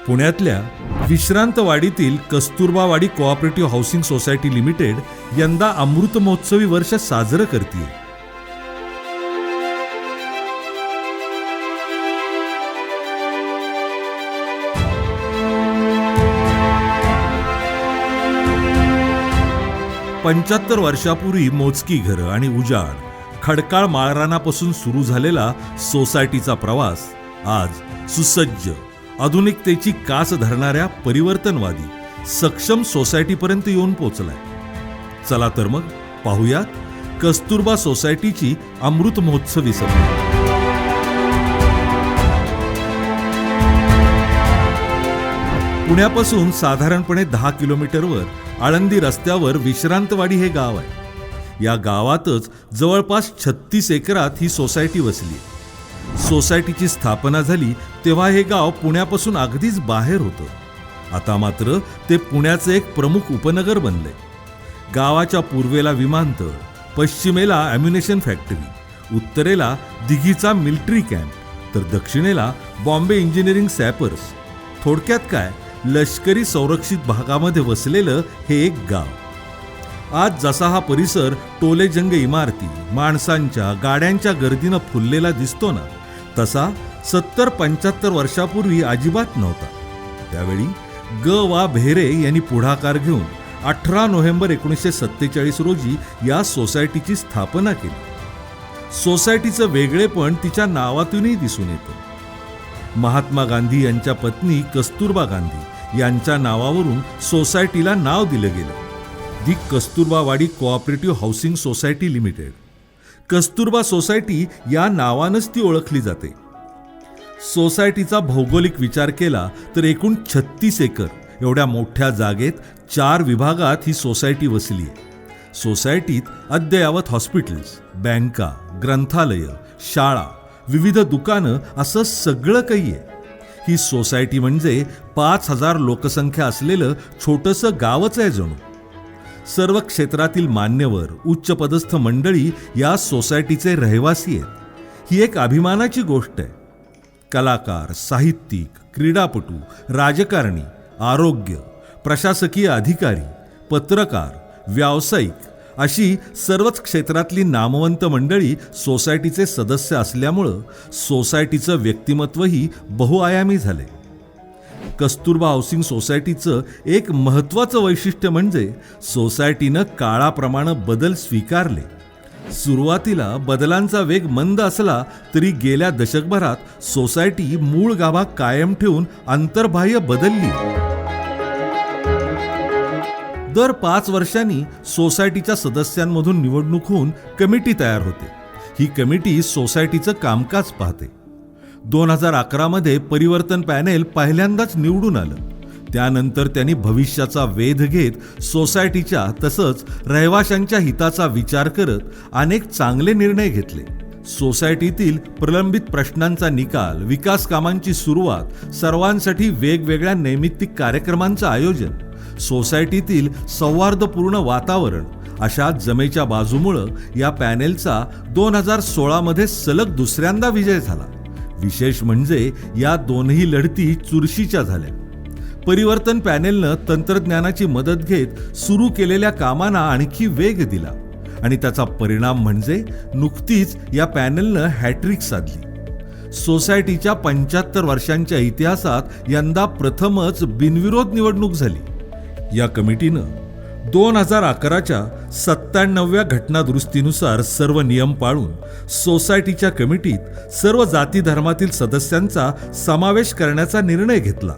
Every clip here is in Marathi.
पुण्यातल्या विश्रांतवाडीतील कस्तुरबावाडी कोऑपरेटिव्ह हाऊसिंग सोसायटी लिमिटेड यंदा अमृत महोत्सवी वर्ष साजरं करते. पंच्याहत्तर वर्षापूर्वी मोजकी घरं आणि उजाड खडकाळ माळरानापासून सुरू झालेला सोसायटीचा प्रवास आज सुसज्ज आधुनिकतेची कास धरणाऱ्या परिवर्तनवादी सक्षम सोसायटीपर्यंत येऊन पोहोचलाय. चला तर मग पाहूयात कस्तुरबा सोसायटीची अमृत महोत्सवी सभा. पुण्यापासून साधारणपणे 10 किलोमीटरवर आळंदी रस्त्यावर विश्रांतवाडी हे गाव आहे. या गावातच जवळपास 36 एकरात ही सोसायटी वसली. सोसायटीची स्थापना झाली तेव्हा हे गाव पुण्यापासून अगदीच बाहेर होतं. आता मात्र ते पुण्याचं एक प्रमुख उपनगर बनलंय. गावाच्या पूर्वेला विमानतळ, पश्चिमेला ॲम्युनेशन फॅक्टरी, उत्तरेला दिघीचा मिलिटरी कॅम्प तर दक्षिणेला बॉम्बे इंजिनिअरिंग सॅपर्स. थोडक्यात काय, लष्करी संरक्षित भागामध्ये वसलेलं हे एक गाव. आज जसा हा परिसर टोलेजंग इमारती, माणसांच्या गाड्यांच्या गर्दीनं फुललेला दिसतो ना, तसा 70-75 वर्षापूर्वी अजिबात नव्हता. त्यावेळी ग वा भेरे यांनी पुढाकार घेऊन 18 नोव्हेंबर 1947 रोजी या सोसायटीची स्थापना केली. सोसायटीचं वेगळेपण तिच्या नावातूनही दिसून येतं. महात्मा गांधी यांच्या पत्नी कस्तुरबा गांधी यांच्या नावावरून सोसायटीला नाव दिलं गेलं, the Kasturbawadi cooperative housing society limited. Kasturba society या नावानंच ती ओळखली जाते. सोसायटीचा भौगोलिक विचार केला तर एकूण 36 एकर एवढ्या मोठ्या जागेत 4 विभागात ही सोसायटी वसली आहे. सोसायटीत अद्ययावत हॉस्पिटल्स, बँका, ग्रंथालय, शाळा, विविध दुकानं असं सगळं काही आहे. ही सोसायटी म्हणजे 5000 लोकसंख्या असलेलं छोटंसं गावच आहे जणू. सर्व क्षेत्रातील मान्यवर, उच्चपदस्थ मंडळी या सोसायटीचे रहिवासी आहेत. ही एक अभिमानाची गोष्ट आहे. कलाकार, साहित्यिक, क्रीडापटू, राजकारणी, आरोग्य, प्रशासकीय अधिकारी, पत्रकार, व्यावसायिक अशी सर्वच क्षेत्रातली नामवंत मंडळी सोसायटीचे सदस्य असल्यामुळं सोसायटीचं व्यक्तिमत्वही बहुआयामी झाले. कस्तुरबा हाऊसिंग सोसायटीचं एक महत्त्वाचं वैशिष्ट्य म्हणजे सोसायटीनं काळाप्रमाणे बदल स्वीकारले. सुरुवातीला बदलांचा वेग मंद असला तरी गेल्या दशकभरात सोसायटी मूळ गाभा कायम ठेवून अंतर्बाह्य बदलली. दर 5 वर्षांनी सोसायटीच्या सदस्यांमधून निवडणूक होऊन कमिटी तयार होते. ही कमिटी सोसायटीचं कामकाज पाहते. 2011 मध्ये परिवर्तन पॅनेल पहिल्यांदाच निवडून आलं. त्यानंतर त्यांनी भविष्याचा वेध घेत सोसायटीच्या तसंच रहिवाशांच्या हिताचा विचार करत अनेक चांगले निर्णय घेतले. सोसायटीतील प्रलंबित प्रश्नांचा निकाल, विकास कामांची सुरुवात, सर्वांसाठी वेगवेगळ्या नैमित्तिक कार्यक्रमांचं आयोजन, सोसायटीतील सौहार्दपूर्ण वातावरण अशा जमेच्या बाजूमुळं या पॅनेलचा 2016 मध्ये सलग दुसऱ्यांदा विजय झाला. विशेष म्हणजे या दोन्ही लढती चुरशीच्या झाल्या. परिवर्तन पॅनेलनं तंत्रज्ञानाची मदत घेत सुरू केलेल्या कामांना आणखी वेग दिला आणि त्याचा परिणाम म्हणजे नुकतीच या पॅनेलनं हॅट्रिक साधली. सोसायटीच्या 75 वर्षांच्या इतिहासात यंदा प्रथमच बिनविरोध निवडणूक झाली. या कमिटीनं 2011च्या 97व्या घटनादुरुस्तीनुसार सर्व नियम पाळून सोसायटीच्या कमिटीत सर्व जाती धर्मातील सदस्यांचा समावेश करण्याचा निर्णय घेतला.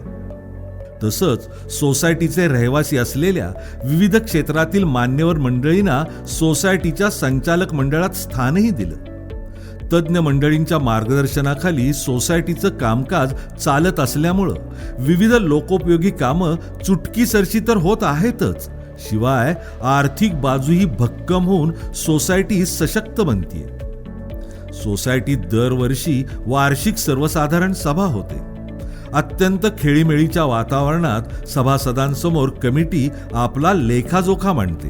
तसंच सोसायटीचे रहिवासी असलेल्या विविध क्षेत्रातील मान्यवर मंडळींना सोसायटीच्या संचालक मंडळात स्थानही दिलं. तज्ज्ञ मंडळींच्या मार्गदर्शनाखाली सोसायटीचं कामकाज चालत असल्यामुळं विविध लोकोपयोगी कामं चुटकीसरशी तर होत आहेतच, शिवाय आर्थिक बाजूही भक्कम होऊन सोसायटी सशक्त बनतीये. सोसायटीत दरवर्षी वार्षिक सर्वसाधारण सभा होते. अत्यंत खेळीमेळीच्या वातावरणात सभासदांसमोर कमिटी आपला लेखाजोखा मांडते.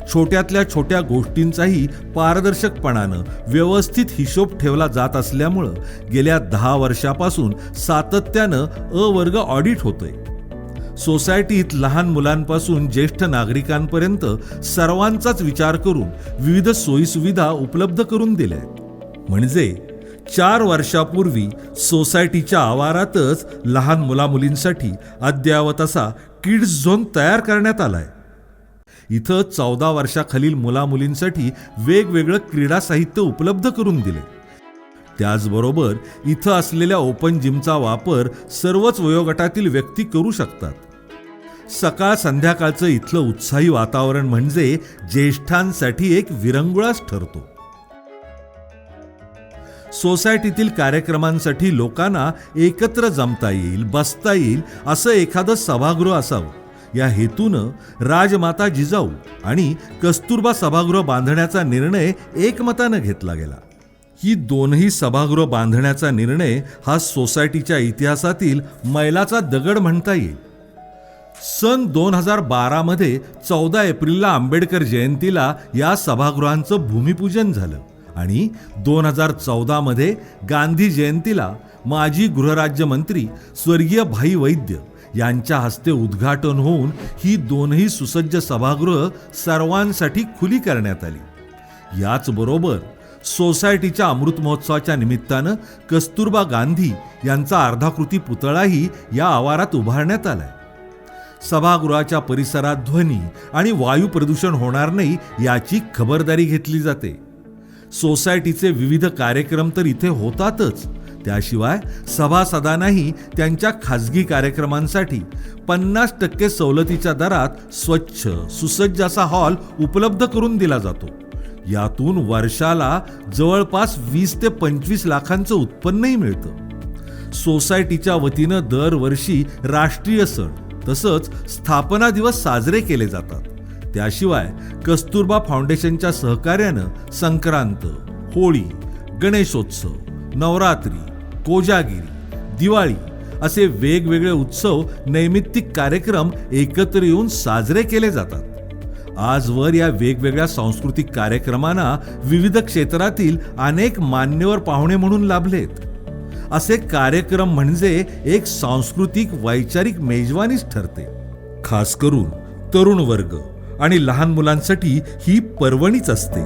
छोट्यातल्या छोट्या गोष्टींचाही पारदर्शकपणानं व्यवस्थित हिशोब ठेवला जात असल्यामुळं गेल्या 10 वर्षापासून सातत्यानं अ वर्ग ऑडिट होतंय. सोसायटीत लहान मुलांपासून ज्येष्ठ नागरिकांपर्यंत सर्वांचाच विचार करून विविध सोयीसुविधा उपलब्ध करून दिल्या आहेत. म्हणजे 4 वर्षापूर्वी सोसायटीच्या आवारातच लहान मुलामुलींसाठी अद्ययावत असा किड्स झोन तयार करण्यात आलाय. इथं 14 वर्षाखालील मुलामुलींसाठी वेगवेगळं क्रीडा साहित्य उपलब्ध करून दिले. त्याचबरोबर इथं असलेल्या ओपन जिमचा वापर सर्वच वयोगटातील व्यक्ती करू शकतात. सकाळ संध्याकाळचं इथलं उत्साही वातावरण म्हणजे ज्येष्ठांसाठी एक विरंगुळाच ठरतो. सोसायटीतील कार्यक्रमांसाठी लोकांना एकत्र जमता येईल, बसता येईल असं एखादं सभागृह असावं, या हेतूनं राजमाता जिजाऊ आणि कस्तुरबा सभागृह बांधण्याचा निर्णय एकमतानं घेतला गेला. ही दोन्ही सभागृह बांधण्याचा निर्णय हा सोसायटीच्या इतिहासातील मैलाचा दगड म्हणता येईल. सन 2012 मध्ये 14 एप्रिलला आंबेडकर जयंतीला या सभागृहांचं भूमिपूजन झालं आणि 2014 मध्ये गांधी जयंतीला माजी गृहराज्यमंत्री स्वर्गीय भाई वैद्य यांच्या हस्ते उद्घाटन होऊन ही दोन्ही सुसज्ज सभागृह सर्वांसाठी खुली करण्यात आली. याचबरोबर सोसायटीच्या अमृत महोत्सवाच्या निमित्तानं कस्तुरबा गांधी यांचा अर्धाकृती पुतळाही या आवारात उभारण्यात आलाय. सभागृहाच्या परिसरात ध्वनी आणि वायू प्रदूषण होणार नाही याची खबरदारी घेतली जाते. सोसायटीचे विविध कार्यक्रम तर इथे होतातच, त्याशिवाय सभासदांनाही त्यांच्या खाजगी कार्यक्रमांसाठी 50% सवलतीच्या दरात स्वच्छ सुसज्ज असा हॉल उपलब्ध करून दिला जातो. यातून वर्षाला जवळपास 20 ते 25 लाखांचं उत्पन्नही मिळतं. सोसायटीच्या वतीनं दरवर्षी राष्ट्रीय सण तसंच स्थापना दिवस साजरे केले जातात. त्याशिवाय कस्तुरबा फाउंडेशनच्या सहकार्यानं संक्रांत, होळी, गणेशोत्सव, नवरात्री, कोजागिरी, दिवाळी असे वेगवेगळे उत्सव नैमित्तिक कार्यक्रम एकत्र येऊन साजरे केले जातात. आजवर या वेगवेगळ्या सांस्कृतिक कार्यक्रमांना विविध क्षेत्रातील अनेक मान्यवर पाहुणे म्हणून लाभलेत. असे कार्यक्रम म्हणजे एक सांस्कृतिक वैचारिक मेजवानीच ठरते. खास करून तरुण वर्ग आणि लहान मुलांसाठी ही पर्वणीच असते.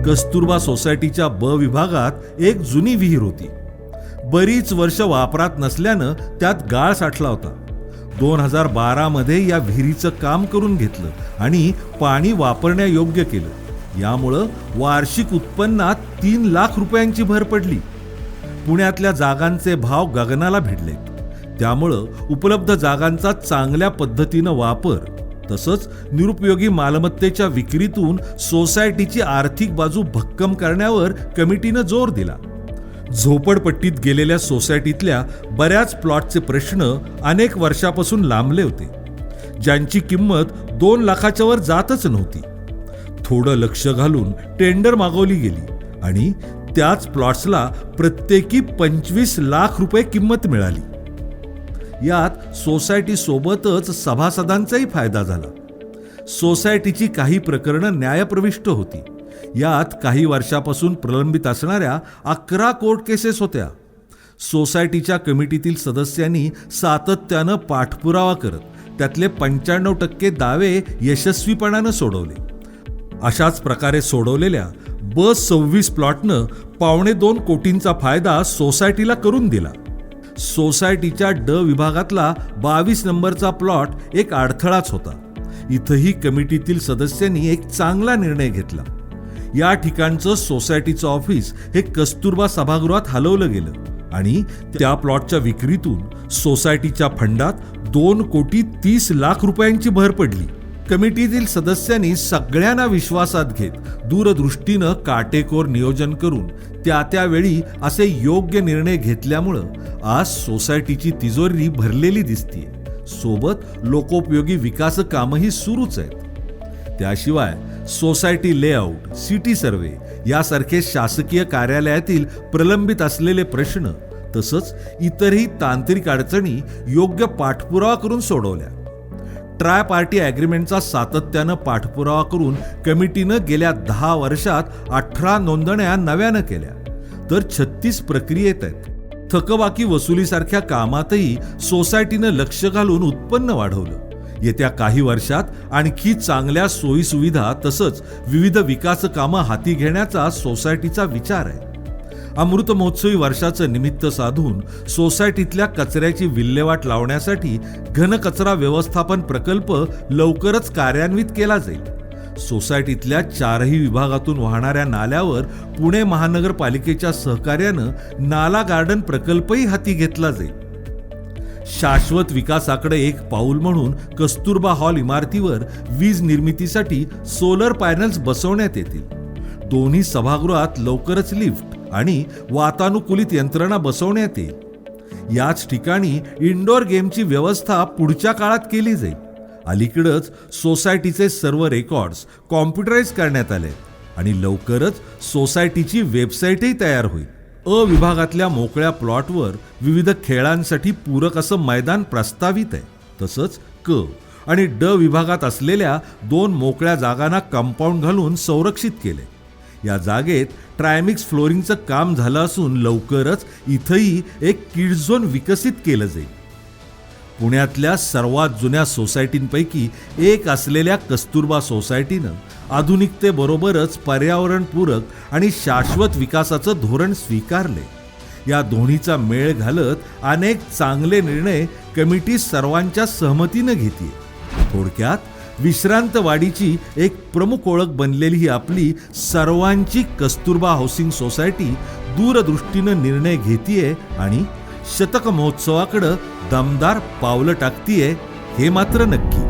कस्तुरबा सोसायटीच्या ब विभागात एक जुनी विहीर होती. बरीच वर्ष वापरात नसल्यानं त्यात गाळ साठला होता. 2012 मध्ये या विहिरीचं काम करून घेतलं आणि पाणी वापरण्यायोग्य केलं. यामुळं वार्षिक उत्पन्नात 3 लाख रुपयांची भर पडली. पुण्यातल्या जागांचे भाव गगनाला भिडले. त्यामुळं उपलब्ध जागांचा चांगल्या पद्धतीनं वापर तसंच निरुपयोगी मालमत्तेच्या विक्रीतून सोसायटीची आर्थिक बाजू भक्कम करण्यावर कमिटीनं जोर दिला. झोपडपट्टीत गेलेल्या सोसायटीतल्या बऱ्याच प्लॉटचे प्रश्न अनेक वर्षापासून लांबले होते, ज्यांची किंमत 2 लाखाच्या वर जातच नव्हती. थोडं लक्ष घालून टेंडर मागवली गेली आणि त्याच प्लॉट्सला प्रत्येकी 25 लाख रुपये किंमत मिळाली. यात सोसायटी सोबतच सभासदांचाही फायदा झाला. सोसायटीची काही प्रकरणं न्यायप्रविष्ट होती. यात काही वर्षापासून प्रलंबित असणाऱ्या 11 कोर्ट केसेस होत्या. सोसायटीच्या कमिटीतील सदस्यांनी सातत्यानं पाठपुरावा करत त्यातले 95% दावे यशस्वीपणानं सोडवले. अशाच प्रकारे सोडवलेल्या ब-26 प्लॉटनं 2.25 कोटींचा फायदा सोसायटीला करून दिला. सोसायटीच्या ड विभागातला 22 नंबरचा प्लॉट एक अडथळाच होता. इथंही कमिटीतील सदस्यांनी एक चांगला निर्णय घेतला. या ठिकाणचं सोसायटीचं ऑफिस हे कस्तुरबा सभागृहात हलवलं गेलं आणि त्या प्लॉटच्या विक्रीतून सोसायटीच्या फंडात 2.30 कोटी रुपयांची भर पडली. कमिटीतील सदस्यांनी सगळ्यांना विश्वासात घेत दूरदृष्टीनं काटेकोर नियोजन करून त्यावेळी असे योग्य निर्णय घेतल्यामुळं आज सोसायटीची तिजोरी भरलेली दिसतीये. सोबत लोकोपयोगी विकास कामही सुरूच आहेत. त्याशिवाय सोसायटी लेआउट, सिटी सर्वे यासारखे शासकीय कार्यालयातील प्रलंबित असलेले प्रश्न तसंच इतरही तांत्रिक अडचणी योग्य पाठपुरावा करून सोडवल्या. ट्राय पार्टी ॲग्रीमेंटचा सातत्यानं पाठपुरावा करून कमिटीनं गेल्या 10 वर्षात 18 नोंदण्या नव्यानं केल्या, तर 36 प्रक्रियेत आहेत. थकबाकी वसुलीसारख्या कामातही सोसायटीनं लक्ष घालून उत्पन्न वाढवलं. येत्या काही वर्षात आणखी चांगल्या सोयीसुविधा तसंच विविध विकास कामं हाती घेण्याचा सोसायटीचा विचार आहे. अमृत महोत्सवी वर्षाचं निमित्त साधून सोसायटीतल्या कचऱ्याची विल्हेवाट लावण्यासाठी घनकचरा व्यवस्थापन प्रकल्प लवकरच कार्यान्वित केला जाईल. सोसायटीतल्या 4ही विभागातून वाहणाऱ्या नाल्यावर पुणे महानगरपालिकेच्या सहकार्यानं नाला गार्डन प्रकल्पही हाती घेतला जाईल. शाश्वत विकासाकडे एक पाऊल म्हणून कस्तुरबा हॉल इमारतीवर वीज निर्मितीसाठी सोलर पॅनल्स बसवण्यात येतील. दोन्ही सभागृहात लवकरच लिफ्ट आणि वातानुकूलित यंत्रणा बसवण्यात येईल. याच ठिकाणी इंडोर गेमची व्यवस्था पुढच्या काळात केली जाईल. अलीकडेच सोसायटीचे सर्व रेकॉर्ड्स कॉम्प्युटराइज करण्यात आले आणि लवकरच सोसायटीची वेबसाईटही तयार होईल. अ विभागातल्या मोकळ्या प्लॉटवर विविध खेळांसाठी पूरक असं मैदान प्रस्तावित आहे. तसंच क आणि ड विभागात असलेल्या 2 मोकळ्या जागांना कंपाऊंड घालून संरक्षित केले. या जागेत ट्रायमिक्स फ्लोरिंगचं काम झालं असून लवकरच इथंही एक किड्स झोन विकसित केलं जाईल. पुण्यातल्या सर्वात जुन्या सोसायटींपैकी एक असलेल्या कस्तुरबा सोसायटीनं आधुनिकतेबरोबरच पर्यावरणपूरक आणि शाश्वत विकासाचं धोरण स्वीकारले. या दोन्हीचा मेळ घालत अनेक चांगले निर्णय कमिटी सर्वांच्या सहमतीनं घेते. थोडक्यात विश्रांतवाडीची एक प्रमुख ओळख बनलेली ही आपली सर्वांची कस्तुरबा हाऊसिंग सोसायटी दूरदृष्टीनं निर्णय घेतीये आणि शतक महोत्सवाकडे दमदार पावलं टाकतीये, हे मात्र नक्की.